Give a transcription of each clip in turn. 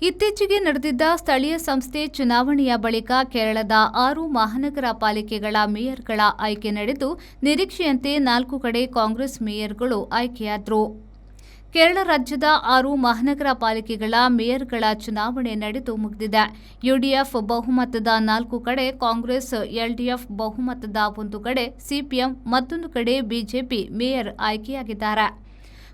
ಇತ್ತೀಚೆಗೆ ನಡೆದಿದ್ದ ಸ್ಥಳೀಯ ಸಂಸ್ಥೆ ಚುನಾವಣೆಯ ಬಳಿಕ ಕೇರಳದ 6 ಮಹಾನಗರ ಪಾಲಿಕೆಗಳ ಮೇಯರ್ಗಳ ಆಯ್ಕೆ ನಡೆದು ನಿರೀಕ್ಷೆಯಂತೆ 4 ಕಡೆ ಕಾಂಗ್ರೆಸ್ ಮೇಯರ್ಗಳು ಆಯ್ಕೆಯಾದರು. ಕೇರಳ ರಾಜ್ಯದ 6 ಮಹಾನಗರ ಪಾಲಿಕೆಗಳ ಮೇಯರ್ಗಳ ಚುನಾವಣೆ ನಡೆದು ಮುಗಿದಿದೆ. ಯುಡಿಎಫ್ ಬಹುಮತದ 4 ಕಡೆ, ಕಾಂಗ್ರೆಸ್, ಎಲ್ಡಿಎಫ್ ಬಹುಮತದ 1 ಕಡೆ, ಸಿಪಿಎಂ ಮತ್ತೊಂದು ಕಡೆ ಬಿಜೆಪಿ ಮೇಯರ್ ಆಯ್ಕೆಯಾಗಿದ್ದಾರೆ.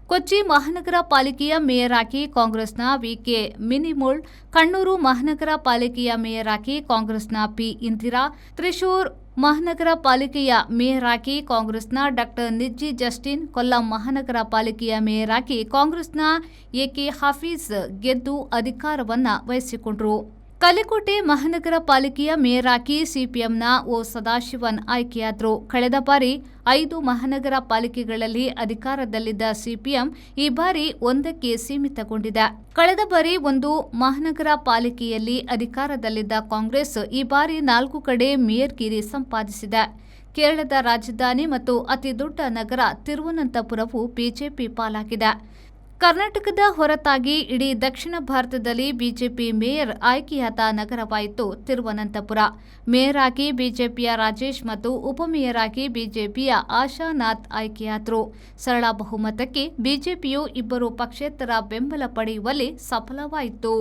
ಕೊಚ್ಚಿ ಮಹಾನಗರ ಪಾಲಿಕೆಯ ಮೇಯರ್ ಆಗಿ ಕಾಂಗ್ರೆಸ್ನ ವಿಕೆ ಮಿನಿಮೋಳ್, ಕಣ್ಣೂರು ಮಹಾನಗರ ಪಾಲಿಕೆಯ ಮೇಯರ್ ಆಗಿ ಕಾಂಗ್ರೆಸ್ನ ಪಿ ಇಂದಿರಾ, ತ್ರಿಶೂರ್ ಮಹಾನಗರ ಪಾಲಿಕೆಯ ಮೇಯರ್ ಆಗಿ ಕಾಂಗ್ರೆಸ್ನ ಡಾ ನಿಜ್ಜಿ ಜಸ್ಟಿನ್, ಕೊಲ್ಲಂ ಮಹಾನಗರ ಪಾಲಿಕೆಯ ಮೇಯರ್ ಆಗಿ ಕಾಂಗ್ರೆಸ್ನ ಎಕೆ ಹಾಫೀಜ್ ಗೆದ್ದು ಅಧಿಕಾರವನ್ನ ವಹಿಸಿಕೊಂಡರು. ಕಲಕೋಟೆ ಮಹಾನಗರ ಪಾಲಿಕೆಯ ಮೇಯರ್ ಆಗಿ ಸಿಪಿಎಂನ ಒ ಸದಾಶಿವನ್ ಆಯ್ಕೆಯಾದರು. ಕಳೆದ ಬಾರಿ 5 ಮಹಾನಗರ ಪಾಲಿಕೆಗಳಲ್ಲಿ ಅಧಿಕಾರದಲ್ಲಿದ್ದ ಸಿಪಿಎಂ ಈ ಬಾರಿ 1ಕ್ಕೆ ಸೀಮಿತಗೊಂಡಿದೆ. ಕಳೆದ ಬಾರಿ 1 ಮಹಾನಗರ ಪಾಲಿಕೆಯಲ್ಲಿ ಅಧಿಕಾರದಲ್ಲಿದ್ದ ಕಾಂಗ್ರೆಸ್ ಈ ಬಾರಿ 4 ಕಡೆ ಮೇಯರ್ಗಿರಿ ಸಂಪಾದಿಸಿದೆ. ಕೇರಳದ ರಾಜಧಾನಿ ಮತ್ತು ಅತಿದೊಡ್ಡ ನಗರ ತಿರುವನಂತಪುರವು ಬಿಜೆಪಿ ಪಾಲಾಗಿದೆ. ಕರ್ನಾಟಕದ ಹೊರತಾಗಿ ಇಡೀ ದಕ್ಷಿಣ ಭಾರತದಲ್ಲಿ ಬಿಜೆಪಿ ಮೇಯರ್ ಆಯ್ಕೆಯಾದ ನಗರವಾಯಿತು ತಿರುವನಂತಪುರ. ಮೇಯರ್ ಆಗಿ ಬಿಜೆಪಿಯ ರಾಜೇಶ್ ಮತ್ತು ಉಪಮೇಯರ್ ಆಗಿ ಬಿಜೆಪಿಯ ಆಶಾನಾಥ್ ಆಯ್ಕೆಯಾದರು. ಸರಳ ಬಹುಮತಕ್ಕೆ ಬಿಜೆಪಿಯು 2 ಪಕ್ಷೇತರ ಬೆಂಬಲ ಪಡೆಯುವಲ್ಲಿ ಸಫಲವಾಯಿತು.